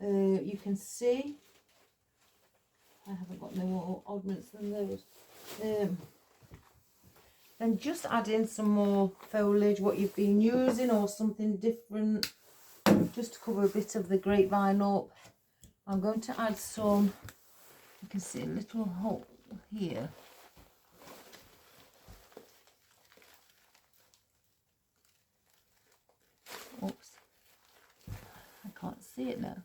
you can see. I haven't got no more oddments than those. Then just add in some more foliage, what you've been using, or something different, just to cover a bit of the grapevine up. I'm going to add some, you can see a little hole here. Oops, I can't see it now.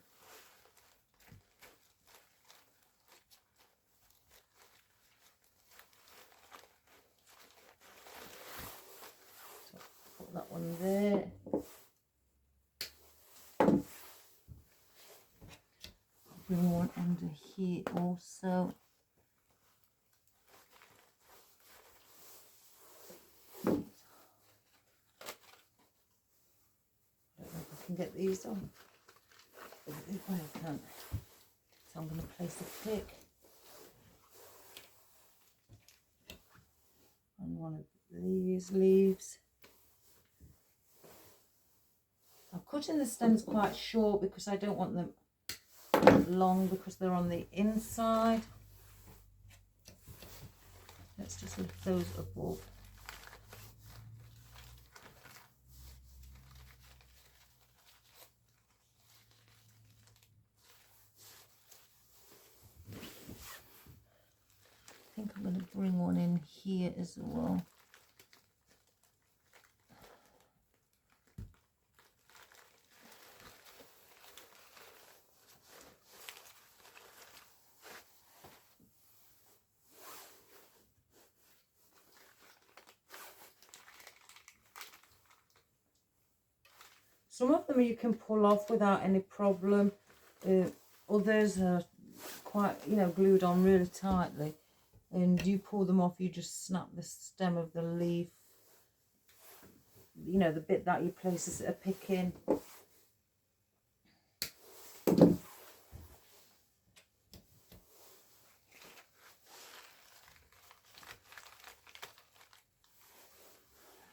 So put that one there. Bring one under here also. I don't know if I can get these on. But if I can. So I'm going to place a click on one of these leaves. I'm cutting the stems quite short because I don't want them long because they're on the inside. Let's just lift those above. I think I'm going to bring one in here as well. Some of them you can pull off without any problem. Others are quite, glued on really tightly. And you pull them off, you just snap the stem of the leaf. The bit that you place a pick in.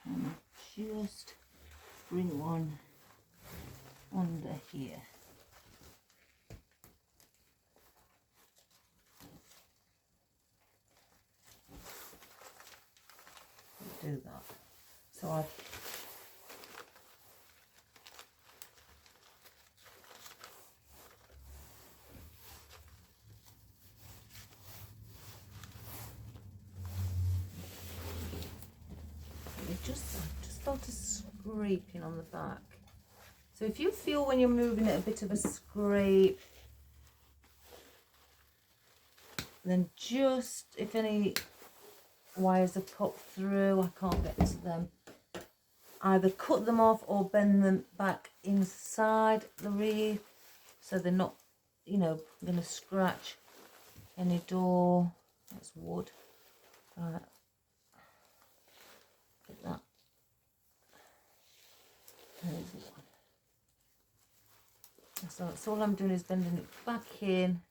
And just bring one under here. Do that. So I just felt a scraping on the back. So if you feel when you're moving it a bit of a scrape, then just if any wires are popped through, I can't get to them, either cut them off or bend them back inside the wreath so they're not, going to scratch any door. That's wood. Right. Get that. There's one. So that's all I'm doing is bending it back in.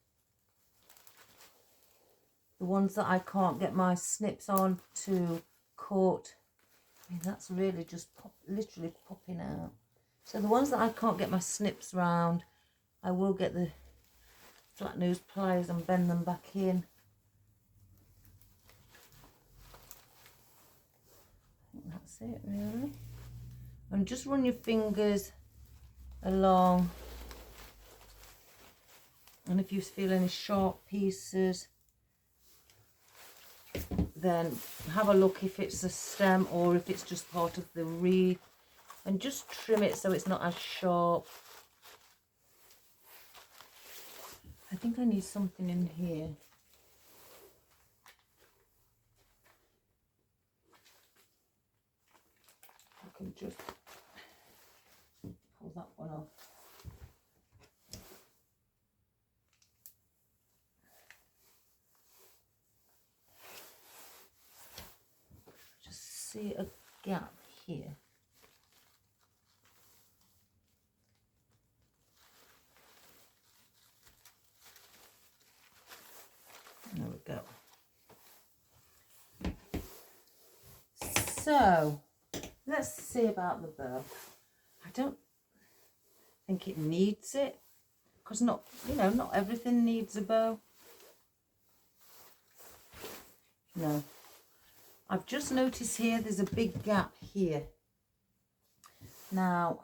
The ones that I can't get my snips on to cut, that's really just literally popping out. So the ones that I can't get my snips round, I will get the flat nose pliers and bend them back in. I think that's it really. And just run your fingers along, and if you feel any sharp pieces, then have a look if it's a stem or if it's just part of the wreath, and just trim it so it's not as sharp. I think I need something in here. I can just pull that one off. Just see a gap here. There we go. So let's see about the bow. I don't think it needs it, because not everything needs a bow. No, I've just noticed here there's a big gap here. Now,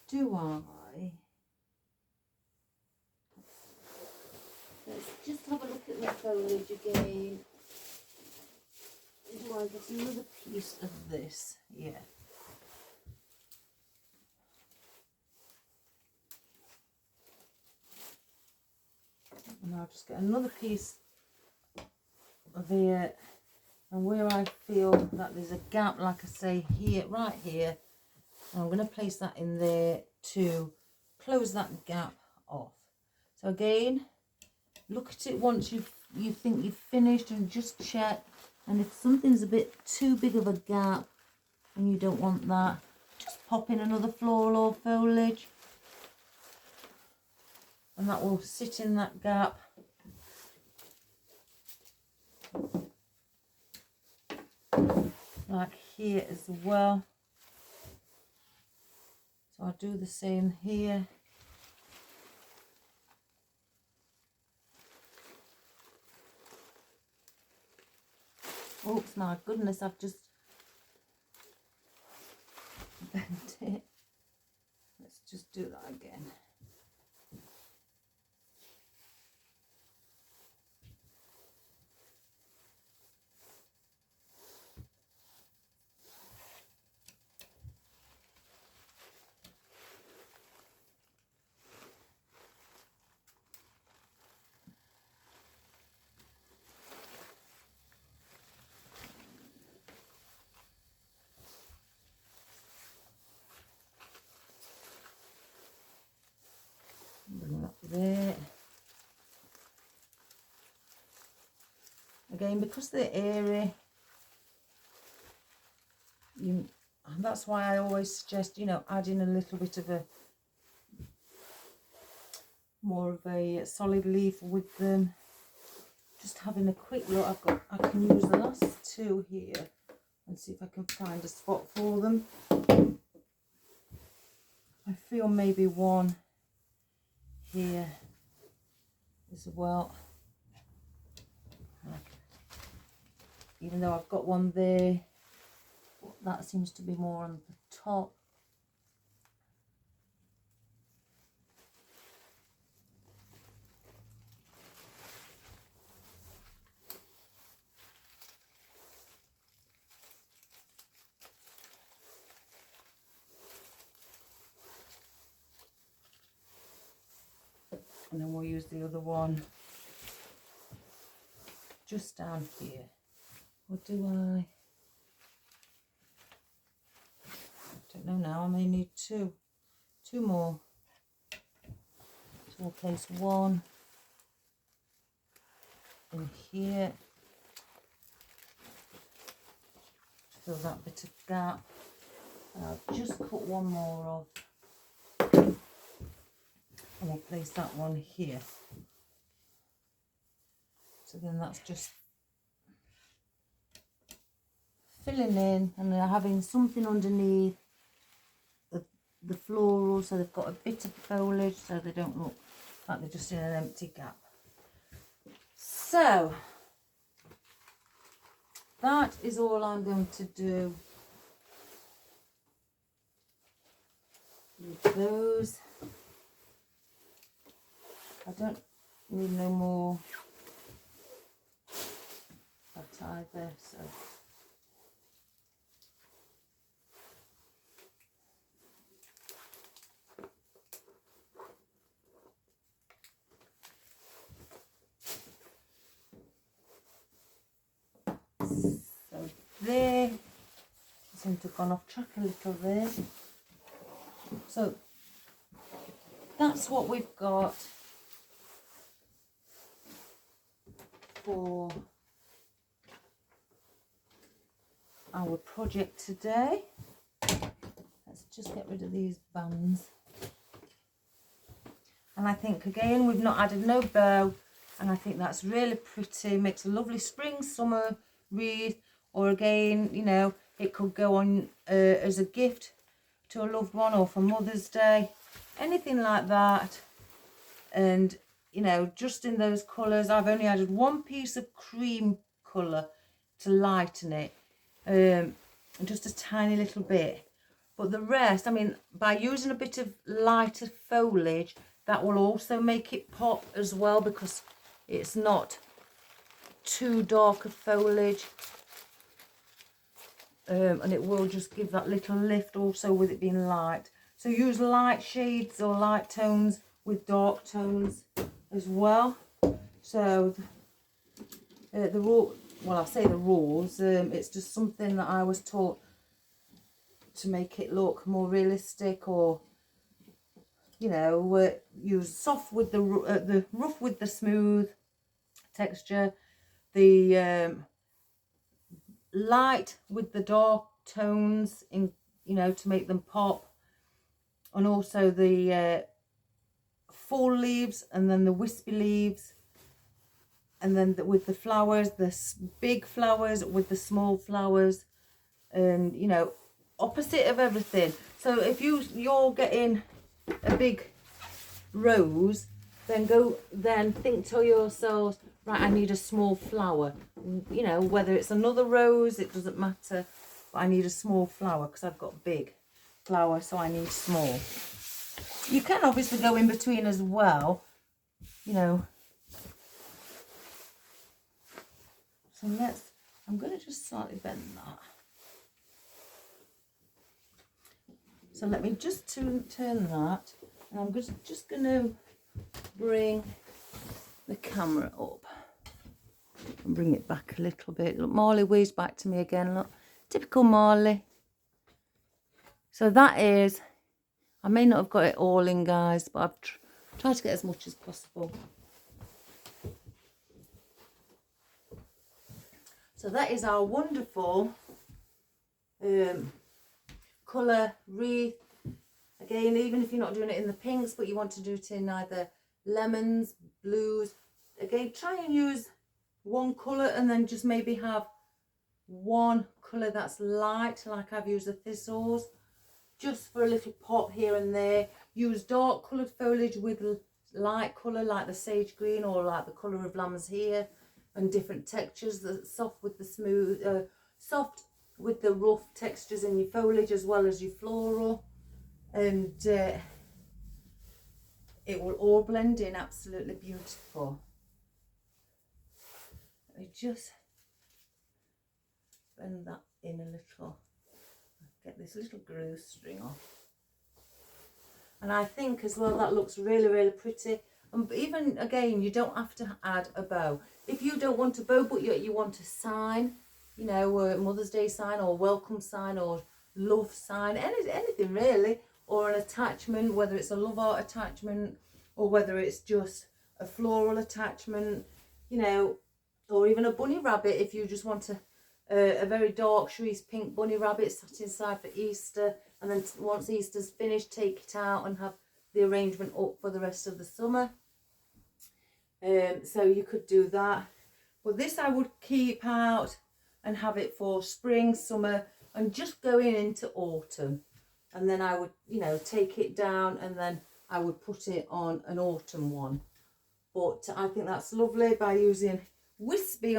do I? Let's just have a look at the foliage again. Do I get another piece of this? Yeah. And I'll just get another piece of here, and where I feel that there's a gap, like I say here, right here, I'm going to place that in there to close that gap off. So again, look at it once you think you've finished, and just check. And if something's a bit too big of a gap and you don't want that, just pop in another floral or foliage, and that will sit in that gap. Like here as well. So I'll do the same here. Oops, my goodness, I've just bent it. Let's just do that again. Bring that there. Again, because they're airy, that's why I always suggest, adding a little bit of more of a solid leaf with them. Just having a quick look, I can use the last two here and see if I can find a spot for them. I feel maybe one here as well. Even though I've got one there, that seems to be more on the top. And then we'll use the other one just down here. Or do I don't know now, I may need two more. So we'll place one in here to fill that bit of gap. And I'll just cut one more off. And we'll place that one here. So then that's just filling in, and they're having something underneath the floral, so they've got a bit of foliage so they don't look fact, they're just in an empty gap. So that is all I'm going to do with those. I don't need no more. I've tied there, so. So there, I seem to have gone off track a little there. So that's what we've got for our project today. Let's just get rid of these bands. And I think again we've not added no bow, and I think that's really pretty, makes a lovely spring summer wreath. Or again, you know, it could go on as a gift to a loved one, or for Mother's Day, anything like that. And you know, just in those colours, I've only added one piece of cream colour to lighten it, just a tiny little bit. But the rest, I mean, by using a bit of lighter foliage, that will also make it pop as well, because it's not too dark a foliage. And it will just give that little lift also with it being light. So use light shades or light tones with dark tones as well. So the raw, well, I say the raws, it's just something that I was taught to make it look more realistic, or you know, use soft with the rough with the smooth texture, the light with the dark tones, in, you know, to make them pop, and also the fall leaves, and then the wispy leaves, and then with the flowers, the big flowers with the small flowers, and you know, opposite of everything. So if you're getting a big rose, then think to yourselves, right, I need a small flower. You know, whether it's another rose, it doesn't matter, but I need a small flower because I've got big flower, so I need small. You can obviously go in between as well, you know. So I'm going to just slightly bend that. So let me just turn that, and I'm just going to bring the camera up and bring it back a little bit. Look, Marley waves back to me again. Look, typical Marley. So that is, I may not have got it all in, guys, but I've tried to get as much as possible. So that is our wonderful colour wreath. Again, even if you're not doing it in the pinks, but you want to do it in either lemons, blues, again, try and use one colour, and then just maybe have one colour that's light, like I've used the thistles, just for a little pop here and there. Use dark coloured foliage with light colour, like the sage green, or like the colour of lamb's hair, and different textures, the soft with the smooth, soft with the rough textures in your foliage as well as your floral, and it will all blend in absolutely beautiful. Let me just bend that in a little, get this little groove string off. And I think as well that looks really, really pretty. And even again, you don't have to add a bow. If you don't want a bow, but you want a sign, you know, a Mother's Day sign, or welcome sign, or love sign, anything really, or an attachment, whether it's a love art attachment, or whether it's just a floral attachment, you know, or even a bunny rabbit, if you just want a very dark cerise pink bunny rabbit sat inside for Easter, and then once Easter's finished, take it out and have the arrangement up for the rest of the summer. So you could do that, but this I would keep out and have it for spring, summer, and just going into autumn. And then I would, you know, take it down, and then I would put it on an autumn one. But I think that's lovely by using wispy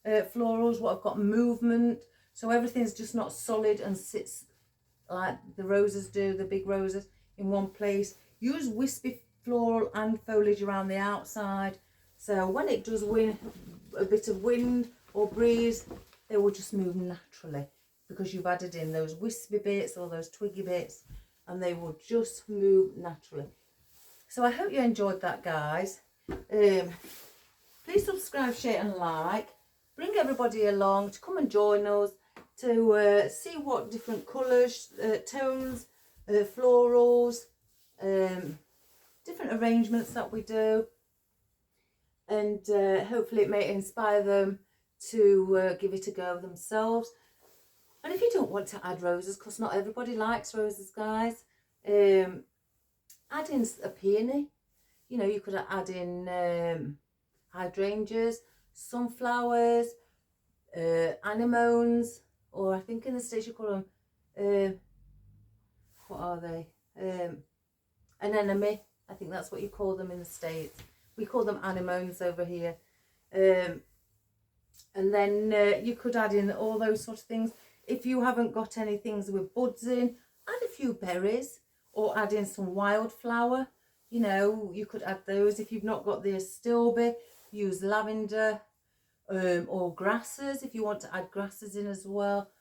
florals, what I've got movement, so everything's just not solid and sits like the roses do, the big roses, in one place. Use wispy floral and foliage around the outside, so when it does win a bit of wind or breeze, they will just move naturally, because you've added in those wispy bits or those twiggy bits, and they will just move naturally. So I hope you enjoyed that, guys. Please subscribe, share and like. Bring everybody along to come and join us to see what different colours, tones, florals, different arrangements that we do, and hopefully it may inspire them to give it a go themselves. And if you don't want to add roses, because not everybody likes roses, guys, add in a peony. You know, you could add in hydrangeas, sunflowers, anemones, or I think in the States you call them, what are they? Anemone. I think that's what you call them in the States. We call them anemones over here. And then you could add in all those sort of things. If you haven't got any things with buds in, add a few berries or add in some wildflower. You know, you could add those. If you've not got the astilbe, use lavender or grasses if you want to add grasses in as well,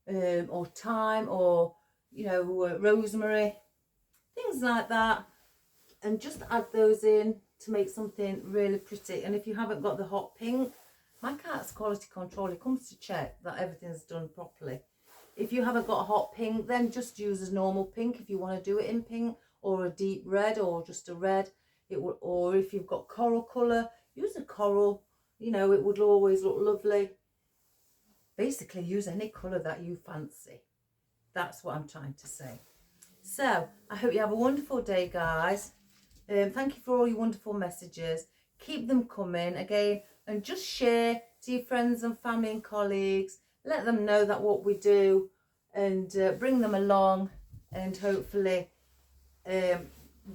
or thyme, or, you know, rosemary, things like that. And just add those in to make something really pretty. And if you haven't got the hot pink, my cat's quality control, he comes to check that everything's done properly. If you haven't got a hot pink, then just use a normal pink if you want to do it in pink, or a deep red, or just a red. It would, or if you've got coral colour, use a coral. You know, it would always look lovely. Basically, use any colour that you fancy. That's what I'm trying to say. So I hope you have a wonderful day, guys. Thank you for all your wonderful messages. Keep them coming again, and just share to your friends and family and colleagues. Let them know that what we do, and bring them along, and hopefully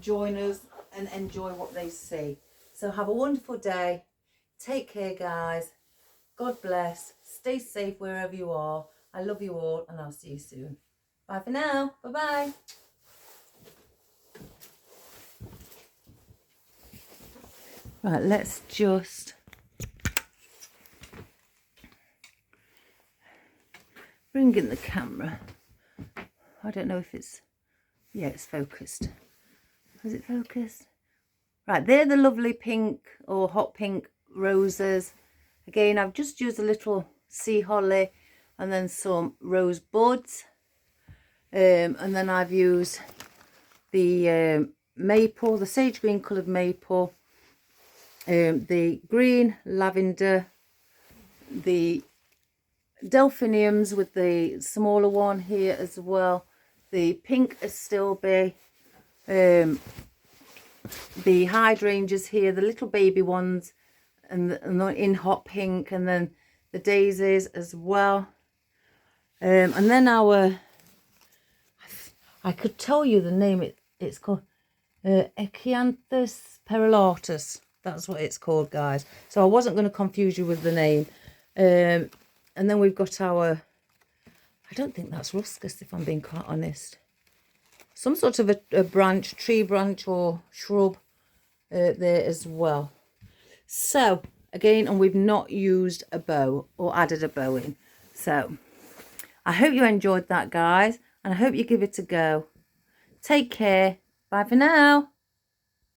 join us and enjoy what they see. So have a wonderful day. Take care, guys. God bless. Stay safe wherever you are. I love you all, and I'll see you soon. Bye for now. Bye-bye. Right, let's just bring in the camera. I don't know if it's, yeah, it's focused. Is it focused? Right, they're the lovely pink or hot pink roses. Again, I've just used a little sea holly and then some rose buds. And then I've used the maple, the sage green coloured maple, the green lavender, the delphiniums with the smaller one here as well, the pink astilbe, the hydrangeas here, the little baby ones, and in hot pink, and then the daisies as well. And then our, I could tell you the name, it's called Echinanthus perulatus. That's what it's called, guys. So I wasn't going to confuse you with the name. And then we've got our, I don't think that's ruscus, if I'm being quite honest. Some sort of a branch, tree branch or shrub there as well. So, again, and we've not used a bow or added a bow in. So, I hope you enjoyed that, guys. And I hope you give it a go. Take care. Bye for now.